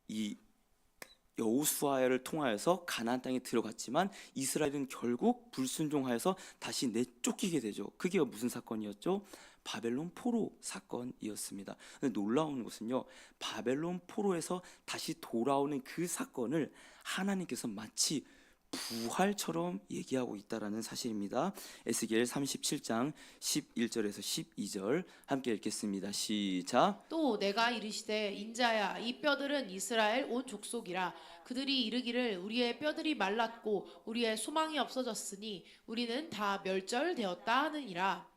이 여호수아를 통하여서 가나안 땅에 들어갔지만 이스라엘은 결국 불순종하여서 다시 내쫓기게 되죠. 그게 무슨 사건이었죠? 바벨론 포로 사건이었습니다. 근데 놀라운 것은요, 바벨론 포로에서 다시 돌아오는 그 사건을 하나님께서 마치 부활처럼 얘기하고 있다라는 사실입니다. 에스겔 37장 11절에서 12절 함께 읽겠습니다. 시작. 또 내가 이르시되 인자야 이 뼈들은 이스라엘 온 족속이라. 그들이 이르기를 우리의 뼈들이 말랐고 우리의 소망이 없어졌으니 우리는 다 멸절되었다 하느니라.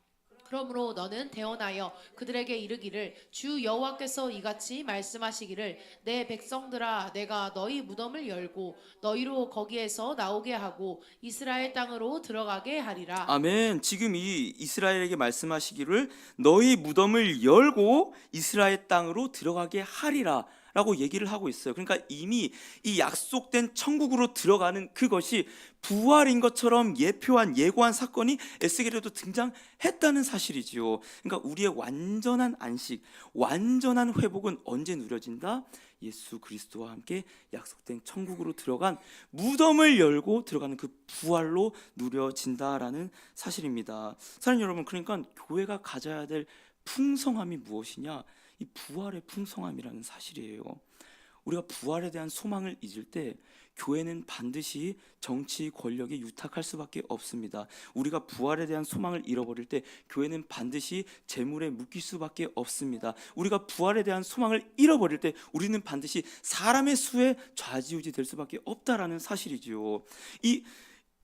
그러므로 너는 대언하여 그들에게 이르기를 주 여호와께서 이같이 말씀하시기를 내 백성들아 내가 너희 무덤을 열고 너희로 거기에서 나오게 하고 이스라엘 땅으로 들어가게 하리라. 아멘. 지금 이 이스라엘에게 말씀하시기를 너희 무덤을 열고 이스라엘 땅으로 들어가게 하리라 라고 얘기를 하고 있어요. 그러니까 이미 이 약속된 천국으로 들어가는 그것이 부활인 것처럼 예고한 사건이 에스겔에도 등장했다는 사실이지요. 그러니까 우리의 완전한 안식, 완전한 회복은 언제 누려진다? 예수 그리스도와 함께 약속된 천국으로 들어간 무덤을 열고 들어가는 그 부활로 누려진다라는 사실입니다. 사랑하는 여러분, 그러니까 교회가 가져야 될 풍성함이 무엇이냐? 이 부활의 풍성함이라는 사실이에요. 우리가 부활에 대한 소망을 잊을 때 교회는 반드시 정치 권력에 유탁할 수밖에 없습니다. 우리가 부활에 대한 소망을 잃어버릴 때 교회는 반드시 재물에 묶일 수밖에 없습니다. 우리가 부활에 대한 소망을 잃어버릴 때 우리는 반드시 사람의 수에 좌지우지 될 수밖에 없다라는 사실이지요.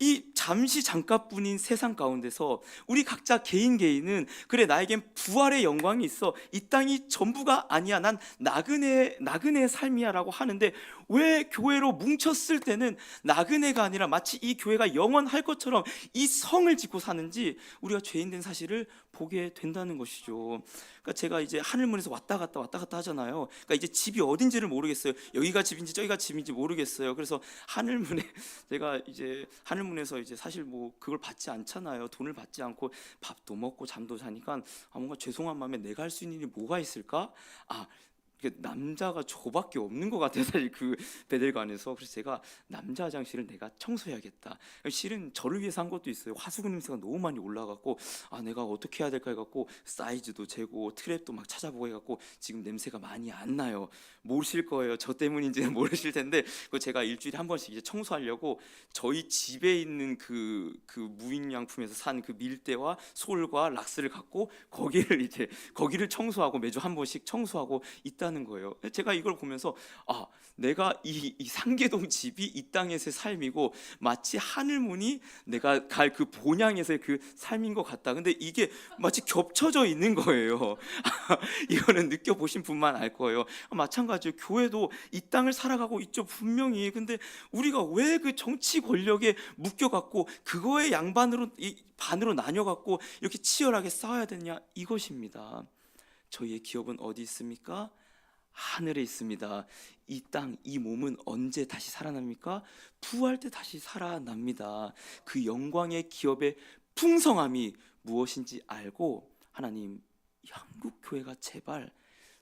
이 잠시 잠깐뿐인 세상 가운데서 우리 각자 개인은 그래 나에겐 부활의 영광이 있어, 이 땅이 전부가 아니야, 난 나그네의 삶이야 라고 하는데, 왜 교회로 뭉쳤을 때는 나그네가 아니라 마치 이 교회가 영원할 것처럼 이 성을 짓고 사는지 우리가 죄인된 사실을 보게 된다는 것이죠. 그러니까 제가 이제 하늘문에서 왔다 갔다 하잖아요. 그러니까 이제 집이 어딘지를 모르겠어요. 여기가 집인지 저기가 집인지 모르겠어요. 그래서 제가 이제 하늘문에서 이제 사실 뭐 그걸 받지 않잖아요. 돈을 받지 않고 밥도 먹고 잠도 자니까 뭔가 죄송한 마음에 내가 할 수 있는 일이 뭐가 있을까? 남자가 저밖에 없는 것 같아요, 사실 그 베델관에서. 그래서 제가 남자 화장실을 내가 청소해야겠다. 실은 저를 위해서 한 것도 있어요. 화수분 냄새가 너무 많이 올라갖고 내가 어떻게 해야 될까 해갖고 사이즈도 재고 트랩도 막 찾아보고 해갖고 지금 냄새가 많이 안 나요. 모르실 거예요. 저 때문인지는 모르실 텐데 그 제가 일주일에 한 번씩 이제 청소하려고 저희 집에 있는 그 무인양품에서 산 그 밀대와 솔과 락스를 갖고 거기를 청소하고 매주 한 번씩 청소하고 있다는 거예요. 제가 이걸 보면서 내가 이 상계동 집이 이 땅에서의 삶이고 마치 하늘문이 내가 갈 그 본향에서의 그 삶인 것 같다. 근데 이게 마치 겹쳐져 있는 거예요. 이거는 느껴보신 분만 알 거예요. 마찬가지로 교회도 이 땅을 살아가고 있죠, 분명히. 근데 우리가 왜 그 정치 권력에 묶여갖고 그거에 반으로 나뉘어갖고 이렇게 치열하게 싸워야 되냐, 이것입니다. 저희의 기업은 어디 있습니까? 하늘에 있습니다. 이 땅, 이 몸은 언제 다시 살아납니까? 부활 때 다시 살아납니다. 그 영광의 기업의 풍성함이 무엇인지 알고 하나님, 한국 교회가 제발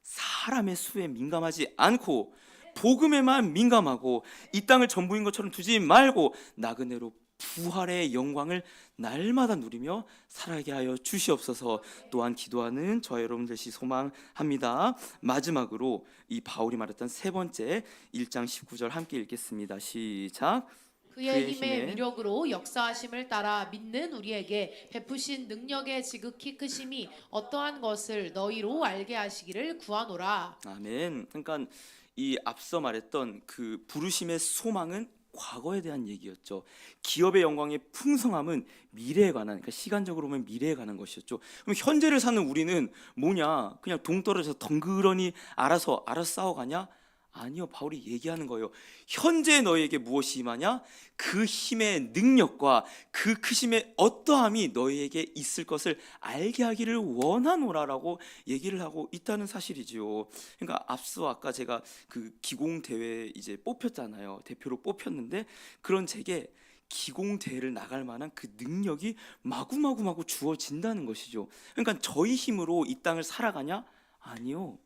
사람의 수에 민감하지 않고 복음에만 민감하고 이 땅을 전부인 것처럼 두지 말고 나그네로 부활의 영광을 날마다 누리며 살아가게 하여 주시옵소서. 또한 기도하는 저와 여러분 되시 소망합니다. 마지막으로 이 바울이 말했던 세 번째 1장 19절 함께 읽겠습니다. 시작. 그의 힘의 위력으로 역사하심을 따라 믿는 우리에게 베푸신 능력의 지극히 크심이 어떠한 것을 너희로 알게 하시기를 구하노라. 아멘. 그러니까 이 앞서 말했던 그 부르심의 소망은 과거에 대한 얘기였죠. 기업의 영광의 풍성함은 미래에 관한, 그러니까 시간적으로 보면 미래에 관한 것이었죠. 그럼 현재를 사는 우리는 뭐냐? 그냥 동떨어져서 덩그러니 알아서 싸워가냐? 아니요, 바울이 얘기하는 거예요. 현재 너희에게 무엇이 임하냐? 그 힘의 능력과 그 크심의 어떠함이 너희에게 있을 것을 알게 하기를 원하노라라고 얘기를 하고 있다는 사실이지요. 그러니까 앞서 아까 제가 그 기공 대회 이제 뽑혔잖아요. 대표로 뽑혔는데 그런 제게 기공 대회를 나갈 만한 그 능력이 마구마구 주어진다는 것이죠. 그러니까 저희 힘으로 이 땅을 살아가냐? 아니요.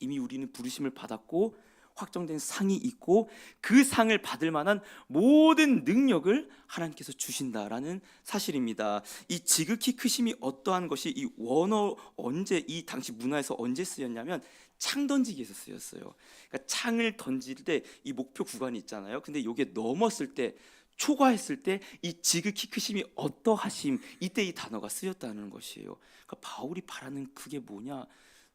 이미 우리는 부르심을 받았고 확정된 상이 있고 그 상을 받을 만한 모든 능력을 하나님께서 주신다라는 사실입니다. 이 지극히 크심이 어떠한 것이 이 원어 언제 이 당시 문화에서 언제 쓰였냐면 창 던지기에서 쓰였어요. 그러니까 창을 던질 때 이 목표 구간이 있잖아요. 근데 이게 넘었을 때 초과했을 때 이 지극히 크심이 어떠하심, 이때 이 단어가 쓰였다는 것이에요. 그러니까 바울이 바라는 그게 뭐냐?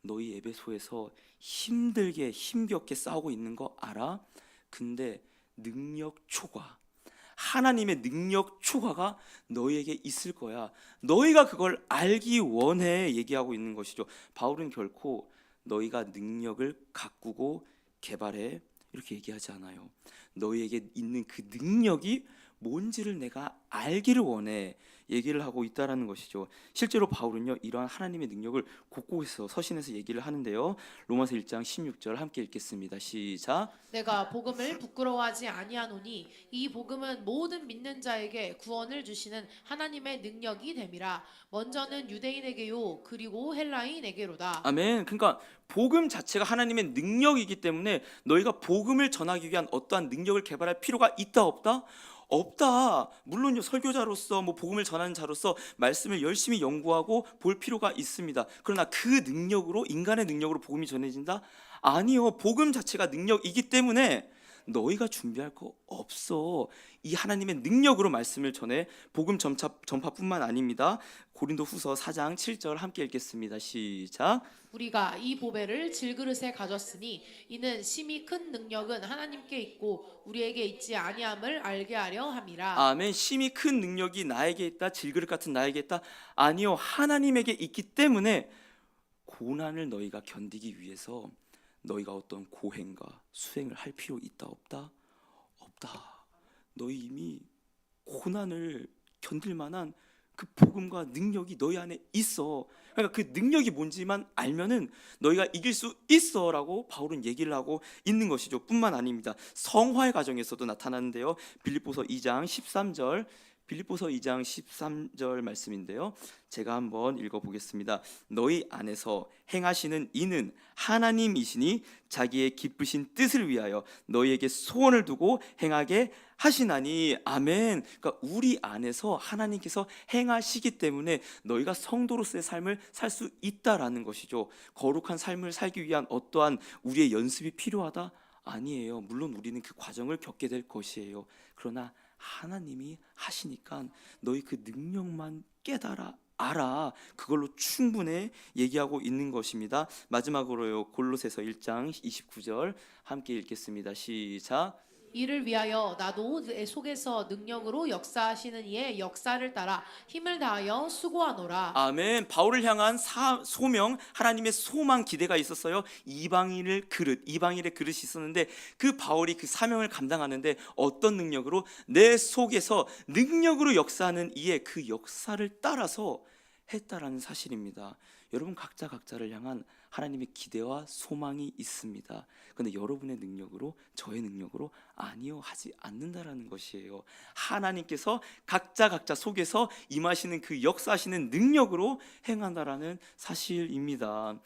너희 에베소에서 힘들게 힘겹게 싸우고 있는 거 알아? 근데 능력 초과, 하나님의 능력 초과가 너희에게 있을 거야. 너희가 그걸 알기 원해 얘기하고 있는 것이죠. 바울은 결코 너희가 능력을 가꾸고 개발해 이렇게 얘기하지 않아요. 너희에게 있는 그 능력이 뭔지를 내가 알기를 원해 얘기를 하고 있다라는 것이죠. 실제로 바울은요 이러한 하나님의 능력을 곳곳에서 서신에서 얘기를 하는데요. 로마서 1장 16절 함께 읽겠습니다. 시작. 내가 복음을 부끄러워하지 아니하노니 이 복음은 모든 믿는 자에게 구원을 주시는 하나님의 능력이 됨이라. 먼저는 유대인에게요 그리고 헬라인에게로다. 아멘. 그러니까 복음 자체가 하나님의 능력이기 때문에 너희가 복음을 전하기 위한 어떠한 능력을 개발할 필요가 있다 없다? 없다. 물론 설교자로서 복음을 전하는 자로서 말씀을 열심히 연구하고 볼 필요가 있습니다. 그러나 그 능력으로, 인간의 능력으로 복음이 전해진다? 아니요. 복음 자체가 능력이기 때문에 너희가 준비할 거 없어. 이 하나님의 능력으로 말씀을 전해 복음 전파뿐만 아닙니다. 고린도후서 4장 7절 함께 읽겠습니다. 시작. 우리가 이 보배를 질그릇에 가졌으니 이는 심히 큰 능력은 하나님께 있고 우리에게 있지 아니함을 알게 하려 함이라. 아멘. 심히 큰 능력이 나에게 있다, 질그릇 같은 나에게 있다? 아니요. 하나님에게 있기 때문에 고난을 너희가 견디기 위해서 너희가 어떤 고행과 수행을 할 필요 있다 없다? 없다. 너희 이미 고난을 견딜 만한 그 복음과 능력이 너희 안에 있어. 그러니까 그 능력이 뭔지만 알면은 너희가 이길 수 있어라고 바울은 얘기를 하고 있는 것이죠. 뿐만 아닙니다. 성화의 과정에서도 나타나는데요. 빌립보서 2장 13절 빌립보서 2장 13절 말씀인데요. 제가 한번 읽어보겠습니다. 너희 안에서 행하시는 이는 하나님이시니 자기의 기쁘신 뜻을 위하여 너희에게 소원을 두고 행하게 하시나니. 아멘. 그러니까 우리 안에서 하나님께서 행하시기 때문에 너희가 성도로서의 삶을 살 수 있다라는 것이죠. 거룩한 삶을 살기 위한 어떠한 우리의 연습이 필요하다? 아니에요. 물론 우리는 그 과정을 겪게 될 것이에요. 그러나 하나님이 하시니까 너희 그 능력만 깨달아 알아. 그걸로 충분해 얘기하고 있는 것입니다. 마지막으로요. 골로새서 1장 29절 함께 읽겠습니다. 시작. 이를 위하여 나도 내 속에서 능력으로 역사하시는 이의 역사를 따라 힘을 다하여 수고하노라. 아멘. 바울을 향한 소명, 하나님의 소망 기대가 있었어요. 이방인의 그릇이 있었는데 그 바울이 그 사명을 감당하는데 어떤 능력으로? 내 속에서 능력으로 역사하는 이의 그 역사를 따라서 했다라는 사실입니다. 여러분 각자를 향한 하나님의 기대와 소망이 있습니다. 그런데 여러분의 능력으로, 저의 능력으로 아니요 하지 않는다라는 것이에요. 하나님께서 각자 속에서 임하시는 그 역사하시는 능력으로 행한다라는 사실입니다.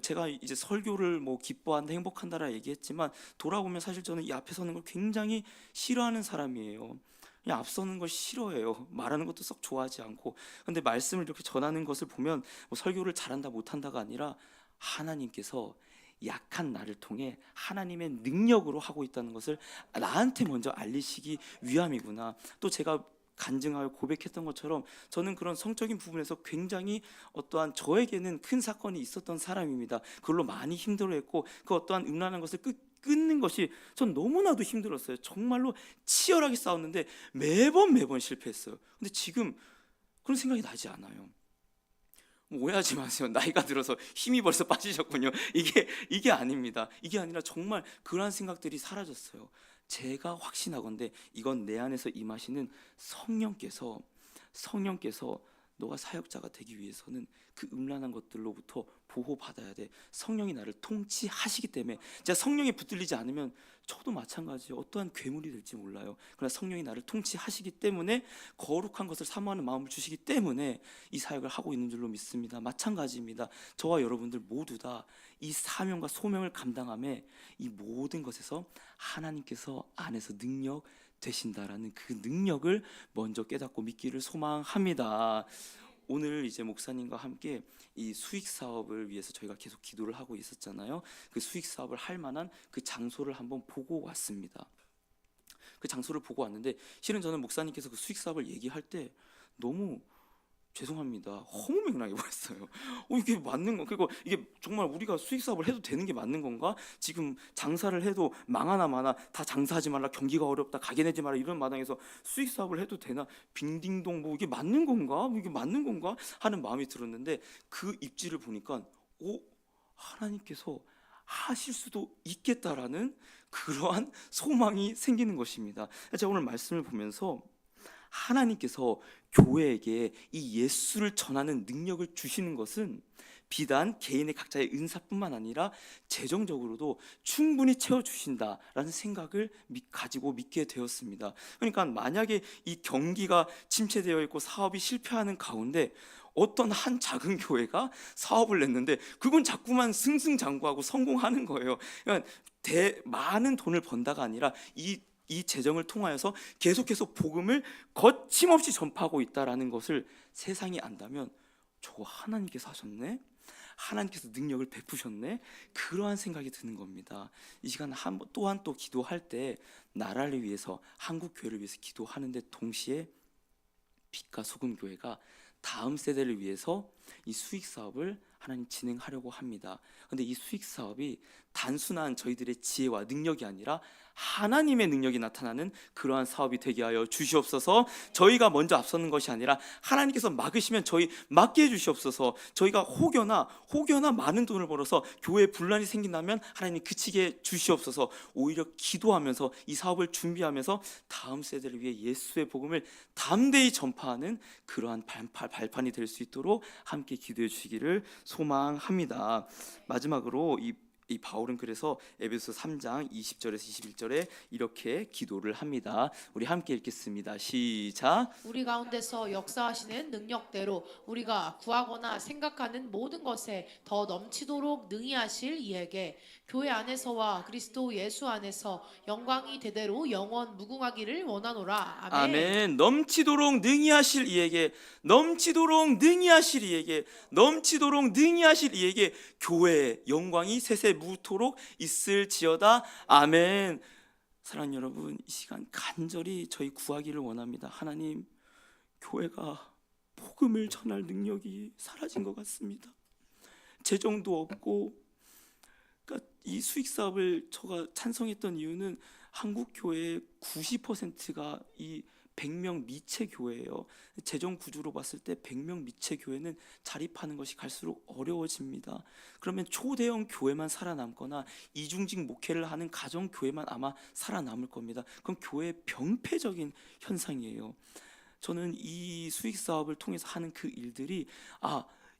제가 이제 설교를 기뻐한다, 행복한다라 얘기했지만 돌아보면 사실 저는 이 앞에 서는 걸 굉장히 싫어하는 사람이에요. 그냥 앞서는 걸 싫어해요. 말하는 것도 썩 좋아하지 않고. 근데 말씀을 이렇게 전하는 것을 보면 설교를 잘한다 못한다가 아니라 하나님께서 약한 나를 통해 하나님의 능력으로 하고 있다는 것을 나한테 먼저 알리시기 위함이구나. 또 제가 간증하여 고백했던 것처럼 저는 그런 성적인 부분에서 굉장히 어떠한 저에게는 큰 사건이 있었던 사람입니다. 그걸로 많이 힘들어했고 그 어떠한 음란한 것을 끊는 것이 전 너무나도 힘들었어요. 정말로 치열하게 싸웠는데 매번 실패했어요. 근데 지금 그런 생각이 나지 않아요. 오해하지 마세요. 나이가 들어서 힘이 벌써 빠지셨군요. 이게 아닙니다. 이게 아니라 정말 그러한 생각들이 사라졌어요. 제가 확신하건대 이건 내 안에서 임하시는 성령께서 너가 사역자가 되기 위해서는 그 음란한 것들로부터 보호받아야 돼. 성령이 나를 통치하시기 때문에. 제가 성령에 붙들리지 않으면 저도 마찬가지예요. 어떠한 괴물이 될지 몰라요. 그러나 성령이 나를 통치하시기 때문에 거룩한 것을 사모하는 마음을 주시기 때문에 이 사역을 하고 있는 줄로 믿습니다. 마찬가지입니다. 저와 여러분들 모두 다 이 사명과 소명을 감당함에 이 모든 것에서 하나님께서 안에서 능력 되신다라는 그 능력을 먼저 깨닫고 믿기를 소망합니다. 오늘 이제 목사님과 함께 이 수익 사업을 위해서 저희가 계속 기도를 하고 있었잖아요. 그 수익 사업을 할 만한 그 장소를 한번 보고 왔습니다. 그 장소를 보고 왔는데 실은 저는 목사님께서 그 수익 사업을 얘기할 때 너무 죄송합니다. 허무맹랑해 보였어요. 이게 맞는 거? 그리고 이게 정말 우리가 수익 사업을 해도 되는 게 맞는 건가? 지금 장사를 해도 망하나 마나 다 장사하지 말라, 경기가 어렵다, 가게 내지 마라 이런 마당에서 수익 사업을 해도 되나? 빙딩동 이게 맞는 건가? 이게 맞는 건가? 하는 마음이 들었는데 그 입지를 보니까 하나님께서 하실 수도 있겠다라는 그러한 소망이 생기는 것입니다. 제가 오늘 말씀을 보면서 하나님께서 교회에게 이 예수를 전하는 능력을 주시는 것은 비단 개인의 각자의 은사뿐만 아니라 재정적으로도 충분히 채워주신다라는 생각을 가지고 믿게 되었습니다. 그러니까 만약에 이 경기가 침체되어 있고 사업이 실패하는 가운데 어떤 한 작은 교회가 사업을 냈는데 그건 자꾸만 승승장구하고 성공하는 거예요. 그러니까 많은 돈을 번다가 아니라 이 재정을 통하여서 계속해서 복음을 거침없이 전파하고 있다라는 것을 세상이 안다면 저거 하나님께서 하셨네? 하나님께서 능력을 베푸셨네? 그러한 생각이 드는 겁니다. 이 시간 또한 기도할 때 나라를 위해서, 한국 교회를 위해서 기도하는데 동시에 빛과 소금 교회가 다음 세대를 위해서 이 수익 사업을 하나님 진행하려고 합니다. 그런데 이 수익 사업이 단순한 저희들의 지혜와 능력이 아니라 하나님의 능력이 나타나는 그러한 사업이 되게 하여 주시옵소서. 저희가 먼저 앞서는 것이 아니라 하나님께서 막으시면 저희 막게 해주시옵소서. 저희가 혹여나 많은 돈을 벌어서 교회에 분란이 생긴다면 하나님 그치게 해 주시옵소서. 오히려 기도하면서 이 사업을 준비하면서 다음 세대를 위해 예수의 복음을 담대히 전파하는 그러한 발판이 될 수 있도록 함께 기도해 주시기를 소망합니다. 마지막으로 이 이 바울은 그래서 에베소 3장 20절에서 21절에 이렇게 기도를 합니다. 우리 함께 읽겠습니다. 시작. 우리 가운데서 역사하시는 능력대로 우리가 구하거나 생각하는 모든 것에 더 넘치도록 능히 하실 이에게 교회 안에서와 그리스도 예수 안에서 영광이 대대로 영원 무궁하기를 원하노라. 아멘. 아멘. 넘치도록 능히 하실 이에게, 넘치도록 능히 하실 이에게, 넘치도록 능히 하실 이에게 교회의 영광이 세세무토록 있을지어다. 아멘. 사랑하는 여러분, 이 시간 간절히 저희 구하기를 원합니다. 하나님, 교회가 복음을 전할 능력이 사라진 것 같습니다. 재정도 없고, 그러니까 이 수익 사업을 제가 찬성했던 이유는 한국 교회의 90%가 이 100명 미체 교회예요. 재정 구조로 봤을 때 100명 미체 교회는 자립하는 것이 갈수록 어려워집니다. 그러면 초대형 교회만 살아남거나 이중직 목회를 하는 가정 교회만 아마 살아남을 겁니다. 그럼 교회의 병폐적인 현상이에요. 저는 이 수익 사업을 통해서 하는 그 일들이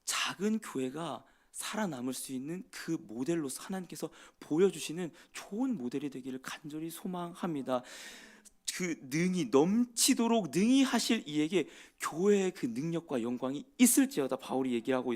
작은 교회가 살아남을 수 있는 그 모델로서 하나님께서 보여주시는 좋은 모델이 되기를 간절히 소망합니다. 그 능히 넘치도록 능히 하실 이에게 교회의 그 능력과 영광이 있을지어다 바울이 얘기하고